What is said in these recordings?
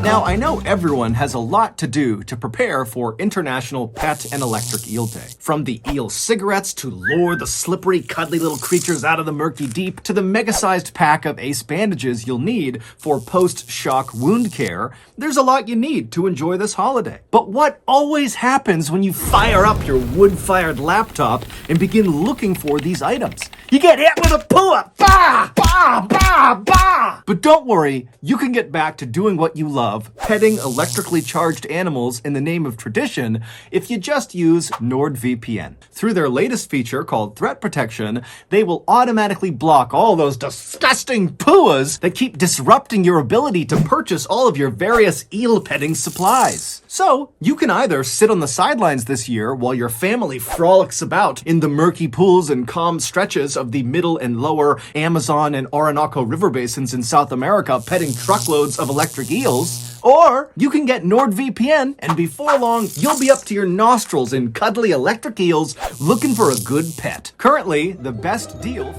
Now, I know everyone has a lot to do to prepare for International Pet and Electric Eel Day. From the eel cigarettes to lure the slippery, cuddly little creatures out of the murky deep, to the mega-sized pack of ace bandages you'll need for post-shock wound care, there's a lot you need to enjoy this holiday. But what always happens when you fire up your wood-fired laptop and begin looking for these items? You get hit with a pua! Bah! Bah! Bah! Bah! But don't worry, you can get back to doing what you love, petting electrically charged animals in the name of tradition, if you just use NordVPN. Through their latest feature called Threat Protection, they will automatically block all those disgusting puas that keep disrupting your ability to purchase all of your various eel petting supplies. So, you can either sit on the sidelines this year while your family frolics about in the murky pools and calm stretches of the middle and lower Amazon and Orinoco river basins in South America petting truckloads of electric eels, or you can get NordVPN and before long, you'll be up to your nostrils in cuddly electric eels looking for a good pet. Currently, the best deal...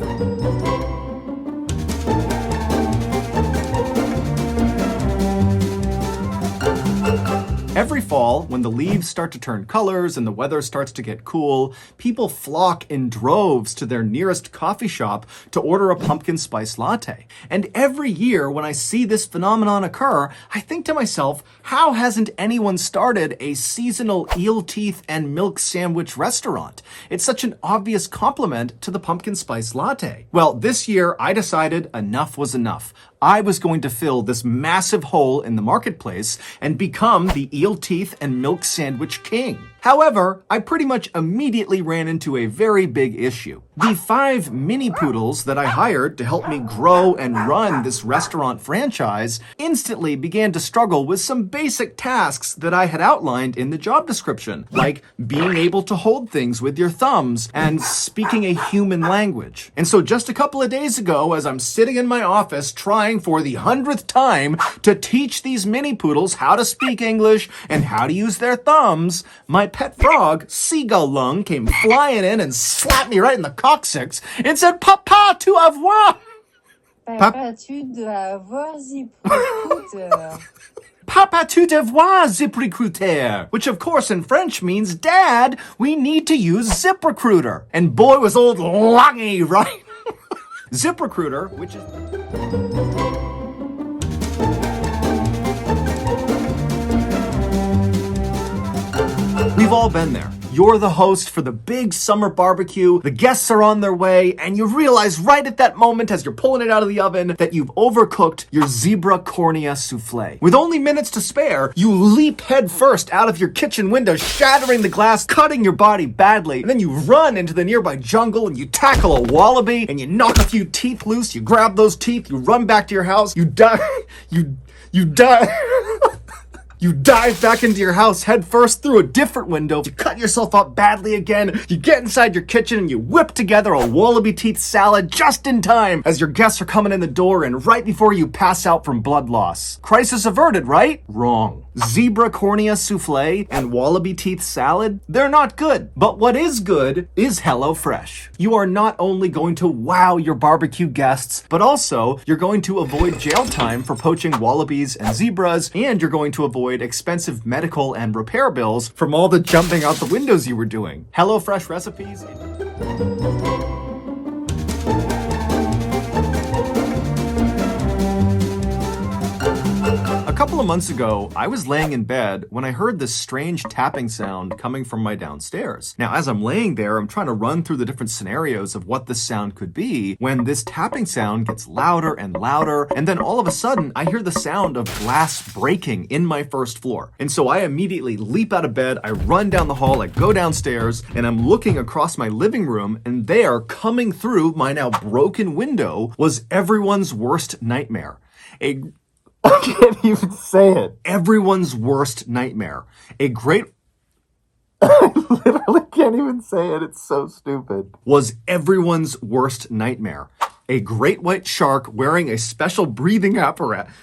Every fall, when the leaves start to turn colors and the weather starts to get cool, people flock in droves to their nearest coffee shop to order a pumpkin spice latte. And every year when I see this phenomenon occur, I think to myself, how hasn't anyone started a seasonal eel teeth and milk sandwich restaurant? It's such an obvious compliment to the pumpkin spice latte. Well, this year I decided enough was enough. I was going to fill this massive hole in the marketplace and become the eel teeth and milk sandwich king. However, I pretty much immediately ran into a very big issue. The 5 mini poodles that I hired to help me grow and run this restaurant franchise instantly began to struggle with some basic tasks that I had outlined in the job description, like being able to hold things with your thumbs and speaking a human language. And so just a couple of days ago, as I'm sitting in my office trying for the 100th time to teach these mini poodles how to speak English and how to use their thumbs, my pet frog, Seagull Lung, came flying in and slapped me right in the coccyx and said, "Papa, tu avoir." Papa, tu dois avoir ZipRecruiter. Papa, tu devoir ZipRecruiter, which of course in French means, Dad, we need to use ZipRecruiter. And boy was old Lungy right. ZipRecruiter, which is... We've all been there. You're the host for the big summer barbecue, the guests are on their way, and you realize right at that moment as you're pulling it out of the oven that you've overcooked your zebra cornea soufflé. With only minutes to spare, you leap head first out of your kitchen window, shattering the glass, cutting your body badly, and then you run into the nearby jungle and you tackle a wallaby and you knock a few teeth loose, you grab those teeth, you run back to your house, you dive You dive back into your house head first through a different window. You cut yourself up badly again. You get inside your kitchen and you whip together a wallaby teeth salad just in time as your guests are coming in the door and right before you pass out from blood loss. Crisis averted, right? Wrong. Zebra cornea soufflé and wallaby teeth salad? They're not good. But what is good is HelloFresh. You are not only going to wow your barbecue guests, but also you're going to avoid jail time for poaching wallabies and zebras, and you're going to avoid expensive medical and repair bills from all the jumping out the windows you were doing. HelloFresh recipes. A couple of months ago, I was laying in bed when I heard this strange tapping sound coming from my downstairs. Now, as I'm laying there, I'm trying to run through the different scenarios of what this sound could be when this tapping sound gets louder and louder, and then all of a sudden, I hear the sound of glass breaking in my first floor. And so I immediately leap out of bed, I run down the hall, I go downstairs, and I'm looking across my living room, and there, coming through my now broken window, was everyone's worst nightmare. I can't even say it. Everyone's worst nightmare. I literally can't even say it. It's so stupid. Was everyone's worst nightmare. A great white shark wearing a special breathing apparatus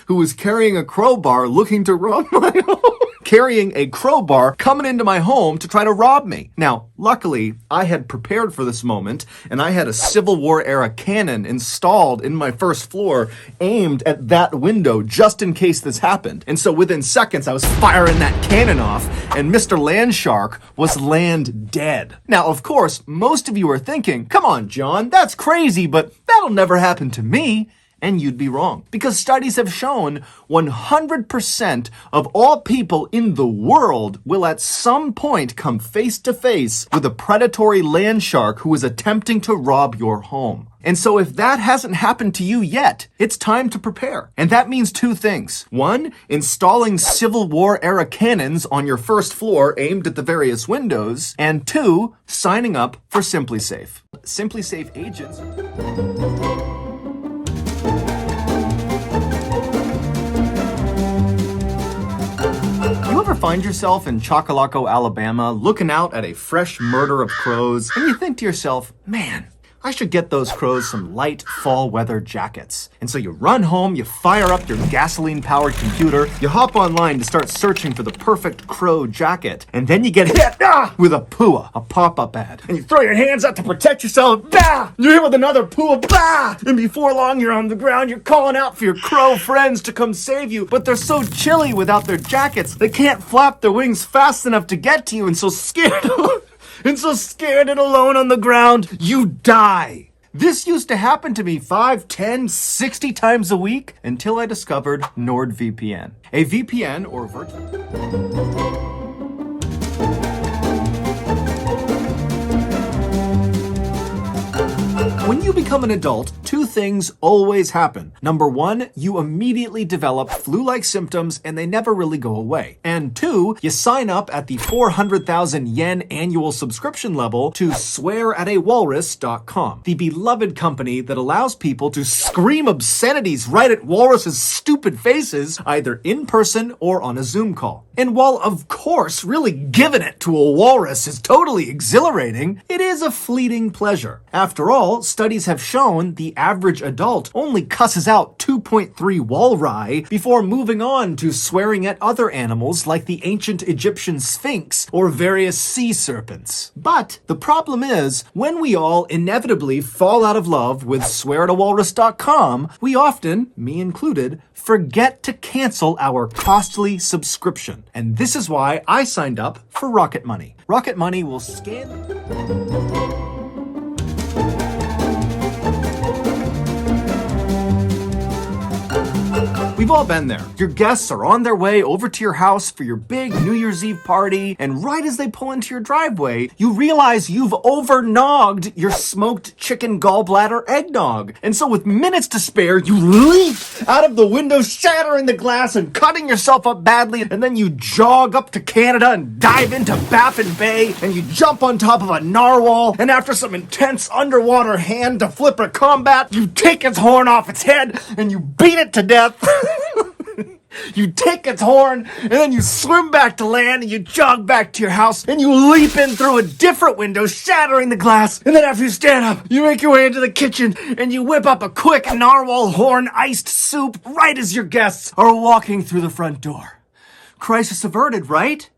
who was carrying a crowbar looking to rob my home. carrying a crowbar coming into my home to try to rob me. Now, luckily, I had prepared for this moment, and I had a Civil War era cannon installed in my first floor aimed at that window just in case this happened. And so within seconds, I was firing that cannon off, and Mr. Landshark was land dead. Now, of course, most of you are thinking, come on, John, that's crazy, but that'll never happen to me. And you'd be wrong, because studies have shown 100% of all people in the world will at some point come face to face with a predatory land shark who is attempting to rob your home. And so if that hasn't happened to you yet, it's time to prepare. And that means two things. One, installing Civil War era cannons on your first floor aimed at the various windows. And two, signing up for SimpliSafe. SimpliSafe agents... You ever find yourself in Chocolaco, Alabama, looking out at a fresh murder of crows, and you think to yourself, man, I should get those crows some light fall weather jackets. And so you run home, you fire up your gasoline-powered computer, you hop online to start searching for the perfect crow jacket, and then you get hit with a PUA, a pop-up ad. And you throw your hands out to protect yourself, you're hit with another PUA, and before long you're on the ground, you're calling out for your crow friends to come save you, but they're so chilly without their jackets, they can't flap their wings fast enough to get to you, and so scared... And so scared and alone on the ground, you die. This used to happen to me 5, 10, 60 times a week until I discovered NordVPN. A VPN, or virtual... When you become an adult, two things always happen. Number one, you immediately develop flu-like symptoms and they never really go away. And two, you sign up at the 400,000 yen annual subscription level to swearatawalrus.com, the beloved company that allows people to scream obscenities right at walruses' stupid faces, either in person or on a Zoom call. And while, of course, really giving it to a walrus is totally exhilarating, it is a fleeting pleasure. After all, studies have shown the average adult only cusses out 2.3 walrus before moving on to swearing at other animals like the ancient Egyptian Sphinx or various sea serpents. But the problem is, when we all inevitably fall out of love with swearatawalrus.com, we often, me included, forget to cancel our costly subscription. And this is why I signed up for Rocket Money. Rocket Money will scan... We've all been there. Your guests are on their way over to your house for your big New Year's Eve party, and right as they pull into your driveway, you realize you've overnogged your smoked chicken gallbladder eggnog. And so with minutes to spare, you leap out of the window, shattering the glass and cutting yourself up badly, and then you jog up to Canada and dive into Baffin Bay, and you jump on top of a narwhal, and after some intense underwater hand-to-flipper combat, you take its horn off its head, and you beat it to death. You take its horn, and then you swim back to land, and you jog back to your house, and you leap in through a different window, shattering the glass. And then after you stand up, you make your way into the kitchen, and you whip up a quick narwhal horn iced soup right as your guests are walking through the front door. Crisis averted, right?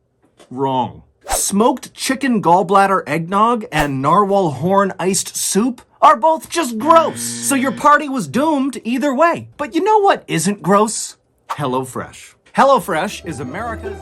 Wrong. Smoked chicken gallbladder eggnog and narwhal horn iced soup are both just gross. So your party was doomed either way. But you know what isn't gross? HelloFresh. HelloFresh is America's...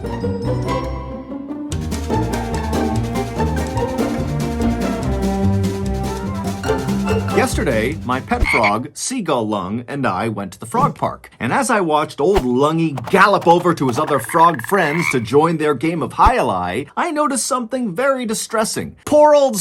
Yesterday, my pet frog, Seagull Lung, and I went to the frog park. And as I watched old Lungy gallop over to his other frog friends to join their game of Hi-Li, I noticed something very distressing. Poor old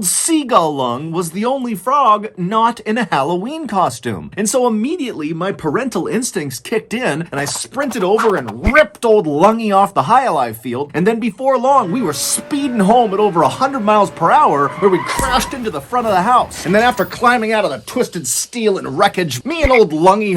Seagull Lung was the only frog not in a Halloween costume. And so immediately my parental instincts kicked in and I sprinted over and ripped old Lungy off the Hi-Li field. And then before long, we were speeding home at over 100 miles per hour where we crashed into the front of the house. And then after climbing out of the twisted steel and wreckage, me and old Lungy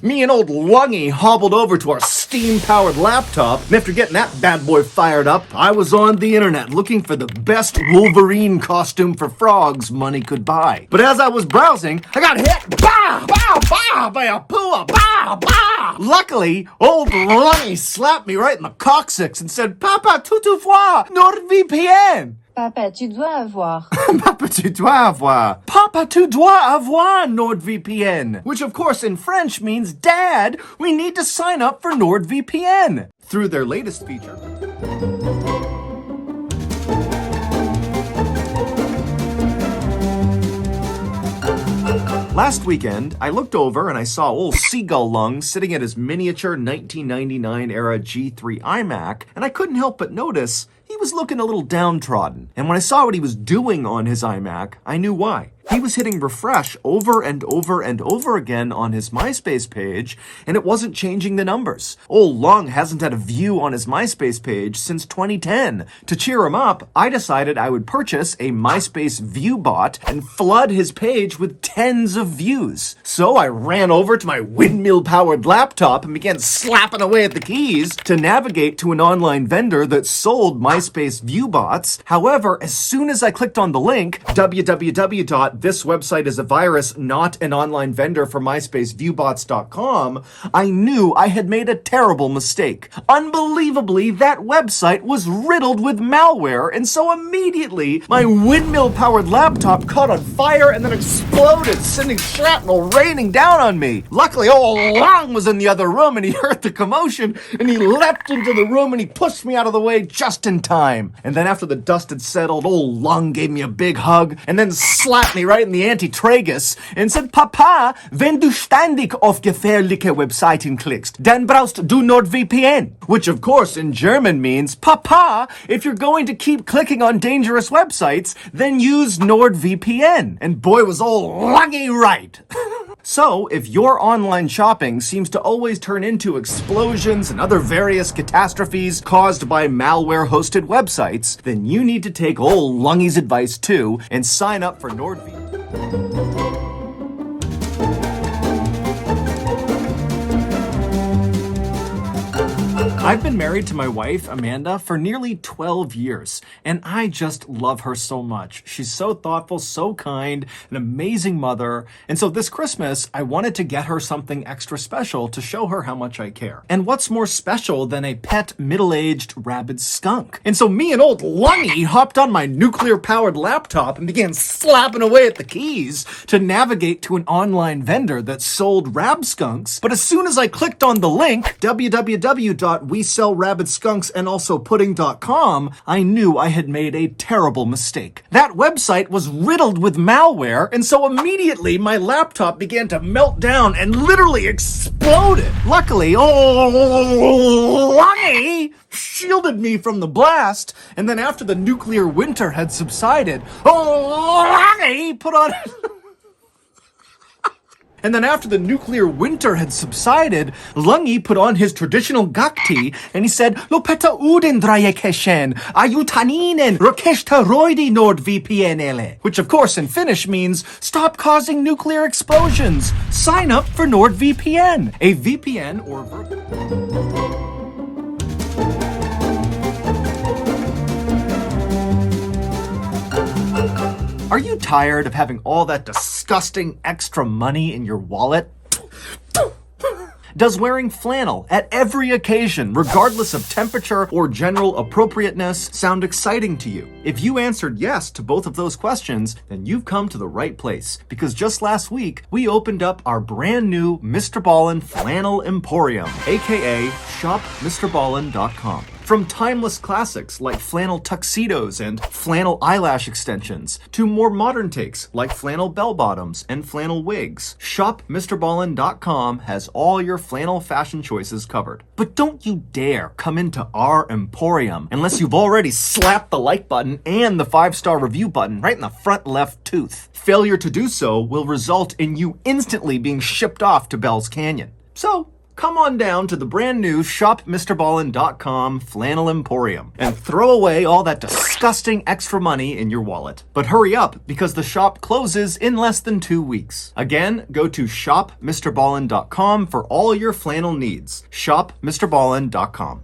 Me and old Lungy hobbled over to our steam-powered laptop, and after getting that bad boy fired up, I was on the internet looking for the best Wolverine costume for frogs money could buy. But as I was browsing, I got hit by a pua, Luckily, old Lungy slapped me right in the coccyx and said, Papa, tu vois, NordVPN. Papa, tu dois avoir. Papa, tu dois avoir. Papa, tu dois avoir NordVPN. Which, of course, in French means, Dad, we need to sign up for NordVPN. Through their latest feature. Last weekend, I looked over and I saw old Seagull Lung sitting at his miniature 1999 era G3 iMac, and I couldn't help but notice he was looking a little downtrodden. And when I saw what he was doing on his iMac, I knew why. He was hitting refresh over and over and over again on his MySpace page, and it wasn't changing the numbers. Old Lung hasn't had a view on his MySpace page since 2010. To cheer him up, I decided I would purchase a MySpace View Bot and flood his page with tens of views. So I ran over to my windmill-powered laptop and began slapping away at the keys to navigate to an online vendor that sold MySpace View Bots. However, as soon as I clicked on the link, this website is a virus, not an online vendor for MySpaceViewBots.com, I knew I had made a terrible mistake. Unbelievably, that website was riddled with malware, and so immediately my windmill-powered laptop caught on fire and then exploded, sending shrapnel raining down on me. Luckily, old Lung was in the other room, and he heard the commotion, and he leapt into the room, and he pushed me out of the way just in time. And then after the dust had settled, old Lung gave me a big hug, and then slapped me right in the anti-tragus and said, Papa, wenn du ständig auf gefährliche Webseiten klickst, dann brauchst du NordVPN. Which, of course, in German means, Papa, if you're going to keep clicking on dangerous websites, then use NordVPN. And boy, was old Lungy right. So, if your online shopping seems to always turn into explosions and other various catastrophes caused by malware-hosted websites, then you need to take old Lungy's advice too and sign up for NordVPN. I've been married to my wife, Amanda, for nearly 12 years, and I just love her so much. She's so thoughtful, so kind, an amazing mother, and so this Christmas, I wanted to get her something extra special to show her how much I care. And what's more special than a pet, middle-aged, rabid skunk? And so me and old Lungy hopped on my nuclear-powered laptop and began slapping away at the keys to navigate to an online vendor that sold Rab Skunks. But as soon as I clicked on the link, www.WeSellRabbitSkunksAndAlsoPudding.com, I knew I had made a terrible mistake. That website was riddled with malware, and so immediately my laptop began to melt down and literally exploded. Luckily, Lungy shielded me from the blast, and then after the nuclear winter had subsided, Lungy put on... And then after the nuclear winter had subsided, Lungy put on his traditional gakti and he said, Lopeta uden drayekeshen, ayutaninen, rokeshta roidi NordVPN. Which of course in Finnish means, stop causing nuclear explosions. Sign up for NordVPN, a VPN or Are you tired of having all that disgusting extra money in your wallet? Does wearing flannel at every occasion, regardless of temperature or general appropriateness, sound exciting to you? If you answered yes to both of those questions, then you've come to the right place. Because just last week, we opened up our brand new MrBallen Flannel Emporium, aka shopmrballen.com. From timeless classics like flannel tuxedos and flannel eyelash extensions, to more modern takes like flannel bell-bottoms and flannel wigs, shopmrballen.com has all your flannel fashion choices covered. But don't you dare come into our Emporium unless you've already slapped the like button and the 5-star review button right in the front left tooth. Failure to do so will result in you instantly being shipped off to Bell's Canyon. So, come on down to the brand new shopmrballin.com Flannel Emporium and throw away all that disgusting extra money in your wallet. But hurry up, because the shop closes in less than 2 weeks. Again, go to shopmrballin.com for all your flannel needs. shopmrballin.com.